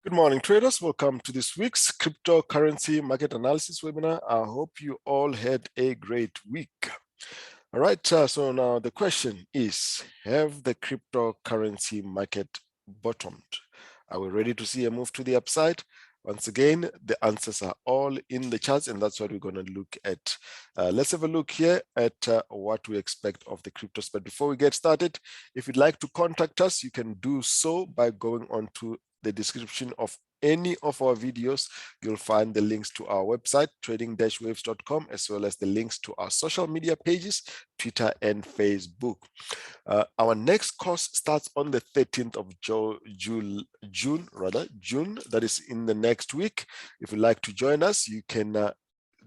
Good morning, traders. Welcome to this week's cryptocurrency market analysis webinar. I hope you all had a great week. All right, so now the question is, have the cryptocurrency market bottomed? Are we ready to see a move to the upside? Once again, the answers are all in the charts, and that's what we're going to look at. Let's have a look here at what we expect of the cryptos. But before we get started, if you'd like to contact us, you can do so by going on to the description of any of our videos. You'll find the links to our website, trading-waves.com, as well as the links to our social media pages, Twitter and Facebook. Our next course starts on the 13th of June. That is in the next week. If you'd like to join us, you can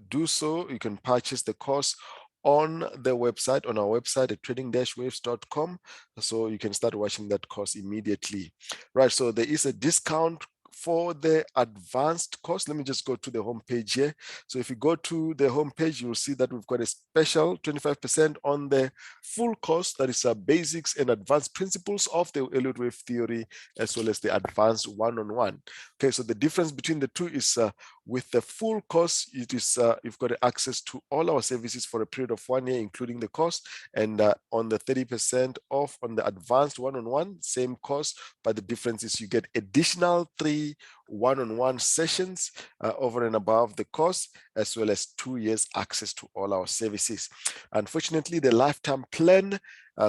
do so. You can purchase the course on the website, on our website at trading-waves.com. So you can start watching that course immediately. Right, so there is a discount for the advanced course. Let me just go to the home page here. So if you go to the home page, you'll see that we've got a special 25% on the full course. That is basics and advanced principles of the Elliott-Wave theory, as well as the advanced one-on-one. Okay, so the difference between the two is with the full course, it is you've got access to all our services for a period of 1 year, including the course. And on the 30% off on the advanced one-on-one, same course, but the difference is you get additional 3 one-on-one sessions over and above the course, as well as 2 years access to all our services. Unfortunately, the lifetime plan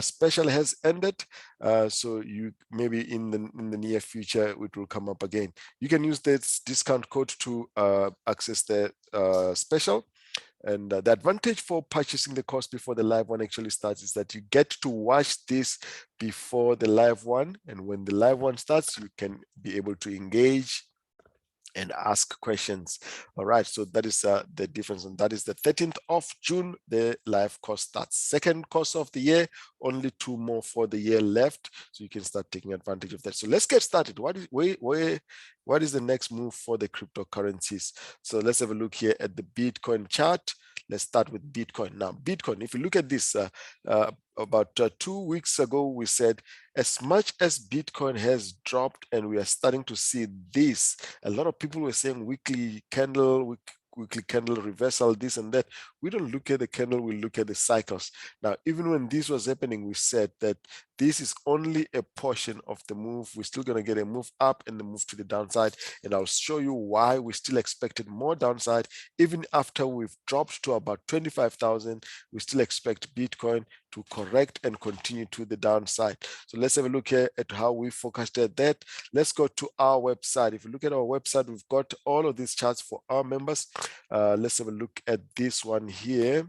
special has ended, so you maybe in the near future it will come up again. You can use this discount code to access the special. And the advantage for purchasing the course before the live one actually starts is that you get to watch this before the live one. And when the live one starts, you can be able to engage and ask questions. All right, so that is the difference, and that is the 13th of June, the live course starts. Second course of the year, only 2 more for the year left, so you can start taking advantage of that. So let's get started. What is the next move for the cryptocurrencies? So let's have a look here at the Bitcoin chart. Let's start with Bitcoin. Now, Bitcoin, if you look at this, about 2 weeks ago, we said as much as Bitcoin has dropped and we are starting to see this, a lot of people were saying weekly candle reversal, this and that. We don't look at the candle, we look at the cycles. Now, even when this was happening, we said that this is only a portion of the move. We're still going to get a move up and the move to the downside. And I'll show you why we still expected more downside. Even after we've dropped to about 25,000, we still expect Bitcoin to correct and continue to the downside. So let's have a look here at how we forecasted that. Let's go to our website. If you look at our website, we've got all of these charts for our members. Let's have a look at this one here.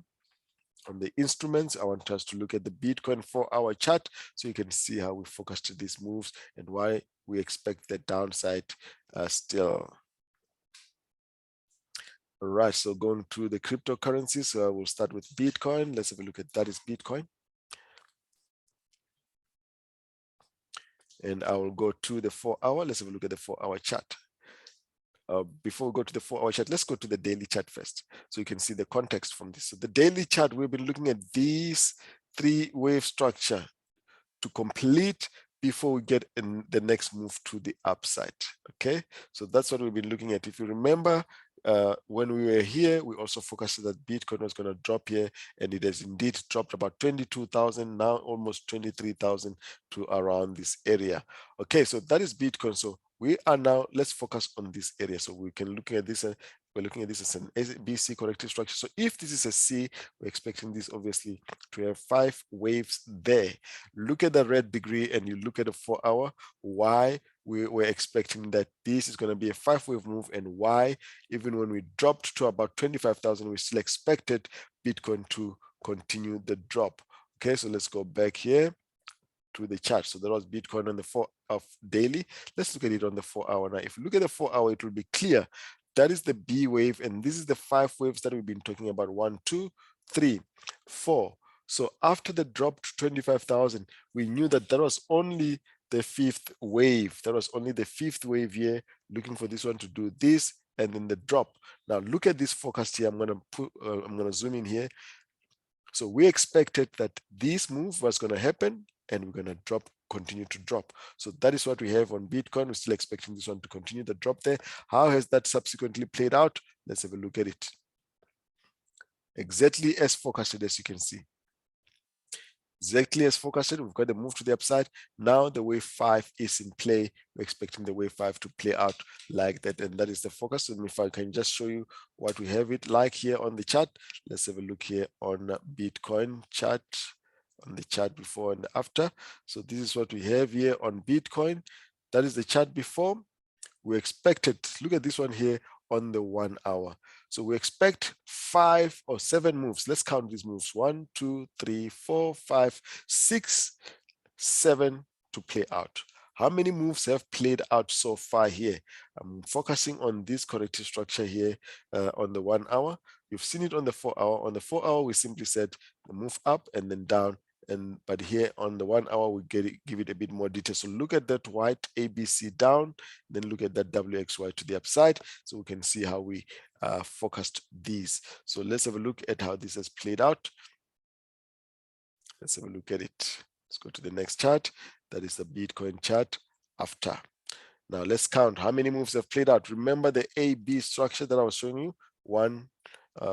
On the instruments, I want us to look at the Bitcoin 4-hour chart so you can see how we focused these moves and why we expect the downside still. All right, so going to the cryptocurrencies, we'll start with Bitcoin. Let's have a look at that is Bitcoin. And I will go to the 4-hour. Let's have a look at the 4-hour chart. Before we go to the 4-hour chart, let's go to the daily chart first, so you can see the context from this. So the daily chart, we've been looking at these 3-wave structure to complete before we get in the next move to the upside. Okay, so that's what we've been looking at. If you remember, when we were here, we also focused that Bitcoin was going to drop here, and it has indeed dropped about 22,000, now almost 23,000 to around this area. Okay, so that is Bitcoin. So we are now, let's focus on this area. So we can look at this, we're looking at this as an ABC corrective structure. So if this is a C, we're expecting this obviously to have 5 waves there. Look at the red degree and you look at the 4-hour, why we were expecting that this is going to be a 5-wave move, and why even when we dropped to about 25,000, we still expected Bitcoin to continue the drop. Okay, so let's go back here to the chart. So that was Bitcoin on the 4 of daily. Let's look at it on the 4-hour. Now, if you look at the 4-hour, it will be clear. That is the B wave, and this is the 5 waves that we've been talking about. 1, 2, 3, 4. So after the drop to 25,000, we knew that that was only the 5th wave. That was only the 5th wave here, looking for this one to do this, and then the drop. Now look at this forecast here. I'm gonna zoom in here. So we expected that this move was going to happen, and we're going to drop, continue to drop. So that is what we have on Bitcoin. We're still expecting this one to continue the drop there. How has that subsequently played out? Let's have a look at it. Exactly as forecasted, as you can see. Exactly as forecasted, we've got the move to the upside. Now the wave 5 is in play. We're expecting the wave 5 to play out like that, and that is the focus. And if I can just show you what we have it like here on the chart, let's have a look here on Bitcoin chart, on the chart before and after. So this is what we have here on Bitcoin. That is the chart before. We expected, look at this one here on the 1 hour. So we expect 5 or 7 moves. Let's count these moves. 1, 2, 3, 4, 5, 6, 7 to play out. How many moves have played out so far here? I'm focusing on this corrective structure here on the 1 hour. You've seen it on the 4 hour. On the 4 hour, we simply said move up and then down. But here on the 1 hour, we give it a bit more detail. So look at that white ABC down, then look at that WXY to the upside, so we can see how we forecast these. So let's have a look at how this has played out. Let's have a look at it. Let's go to the next chart. That is the Bitcoin chart after. Now let's count how many moves have played out. Remember the AB structure that I was showing you? One.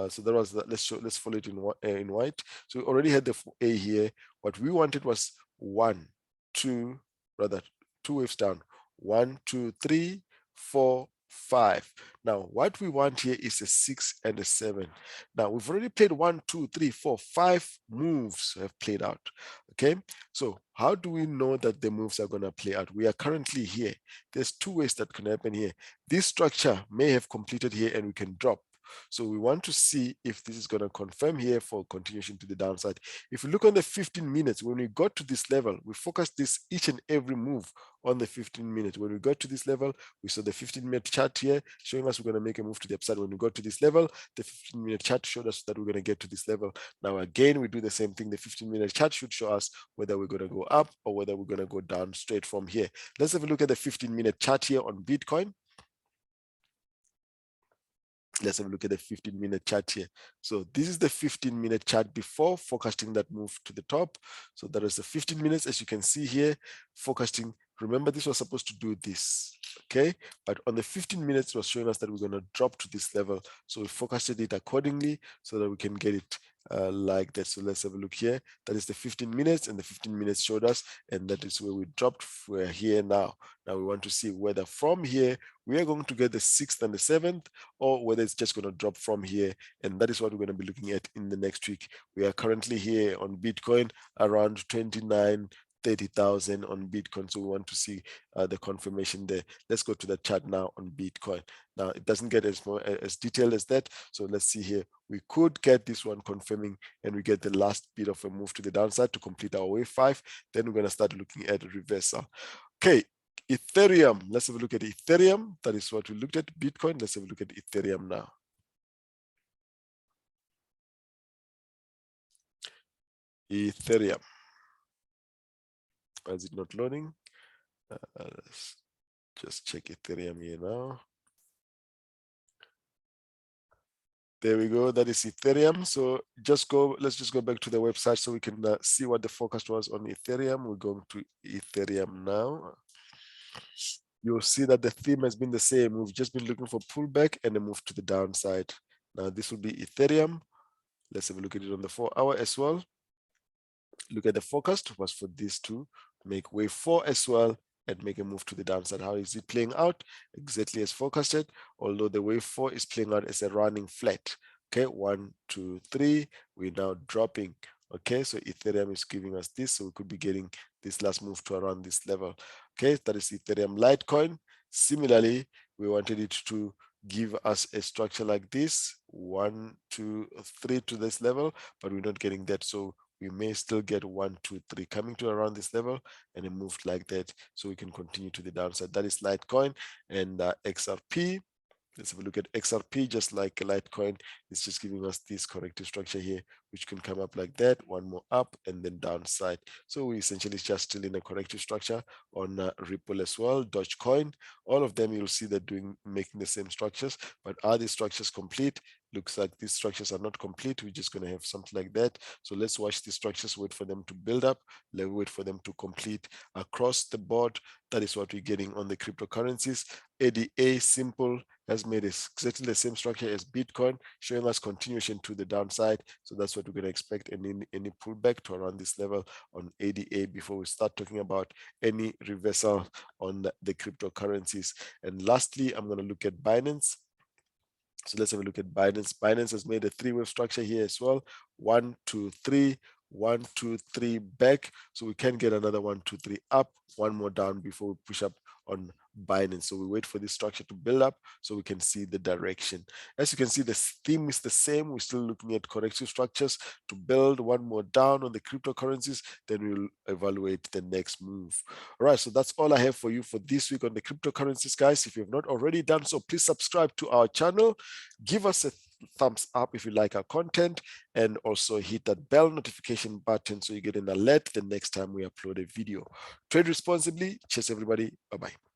So that was let's follow it in white. So we already had the A here. What we wanted was 1, 2, rather 2 waves down. 1, 2, 3, 4, 5. Now what we want here is a 6 and a 7. Now we've already played 1, 2, 3, 4, 5 moves have played out. Okay, so how do we know that the moves are going to play out? We are currently here. There's 2 ways that can happen here. This structure may have completed here and we can drop. So we want to see if this is going to confirm here for continuation to the downside. If you look on the 15 minutes, when we got to this level, we focused this each and every move on the 15 minutes. When we got to this level, we saw the 15-minute chart here showing us we're going to make a move to the upside. When we got to this level, the 15-minute chart showed us that we're going to get to this level. Now again, we do the same thing. The 15-minute chart should show us whether we're going to go up or whether we're going to go down straight from here. Let's have a look at the 15-minute chart here on Bitcoin. Let's have a look at the 15-minute chart here. So this is the 15-minute chart before forecasting that move to the top. So that is the 15 minutes, as you can see here, forecasting. Remember, this was supposed to do this, okay? But on the 15 minutes, it was showing us that we're going to drop to this level. So we forecasted it accordingly so that we can get it like that. So let's have a look here. That is the 15 minutes, and the 15 minutes showed us, and that is where we dropped. We're here now. Now we want to see whether from here we are going to get the 6th and the 7th, or whether it's just going to drop from here. And that is what we're going to be looking at in the next week. We are currently here on Bitcoin around 29,30,000 on Bitcoin. So we want to see the confirmation there. Let's go to the chart now on Bitcoin. Now it doesn't get as detailed as that. So let's see here. We could get this one confirming, and we get the last bit of a move to the downside to complete our wave 5. Then we're going to start looking at a reversal. Okay, Ethereum. Let's have a look at Ethereum. That is what we looked at. Bitcoin. Let's have a look at Ethereum now. Ethereum. Is it not loading? Let's just check Ethereum here now. There we go. That is Ethereum. So let's just go back to the website so we can see what the forecast was on Ethereum. We're going to Ethereum now. You'll see that the theme has been the same. We've just been looking for pullback and a move to the downside. Now this will be Ethereum. Let's have a look at it on the 4 hour as well. Look at the forecast was for these two, make wave 4 as well and make a move to the downside. How is it playing out? Exactly as forecasted, although the wave 4 is playing out as a running flat. Okay, 1, 2, 3, we're now dropping. Okay, so Ethereum is giving us this, so we could be getting this last move to around this level. Okay, that is Ethereum Litecoin. Similarly, we wanted it to give us a structure like this, 1, 2, 3 to this level, but we're not getting that. So we may still get 1, 2, 3 coming to around this level and a move like that, so we can continue to the downside. That is Litecoin and XRP. Let's have a look at XRP, just like Litecoin. It's just giving us this corrective structure here, which can come up like that, one more up and then downside. So we essentially just still in a corrective structure on Ripple as well, Dogecoin. All of them, you'll see they're making the same structures, but are these structures complete? Looks like these structures are not complete. We're just going to have something like that. So let's watch these structures, wait for them to build up, wait for them to complete across the board. That is what we're getting on the cryptocurrencies. ADA simple has made exactly the same structure as Bitcoin, showing us continuation to the downside. So that's what we're going to expect, any pullback to around this level on ADA before we start talking about any reversal on the cryptocurrencies. And lastly, I'm going to look at Binance. So let's have a look at Binance. Binance has made a three-wave structure here as well. 1, 2, 3, 1, 2, 3 back. So we can get another 1, 2, 3 up, one more down before we push up on Binance. So we wait for this structure to build up so we can see the direction. As you can see, the theme is the same. We're still looking at corrective structures to build one more down on the cryptocurrencies. Then we'll evaluate the next move. All right, so that's all I have for you for this week on the cryptocurrencies, guys. If you've not already done so, please subscribe to our channel. Give us a thumbs up if you like our content, and also hit that bell notification button so you get an alert the next time we upload a video. Trade responsibly. Cheers, everybody. Bye-bye.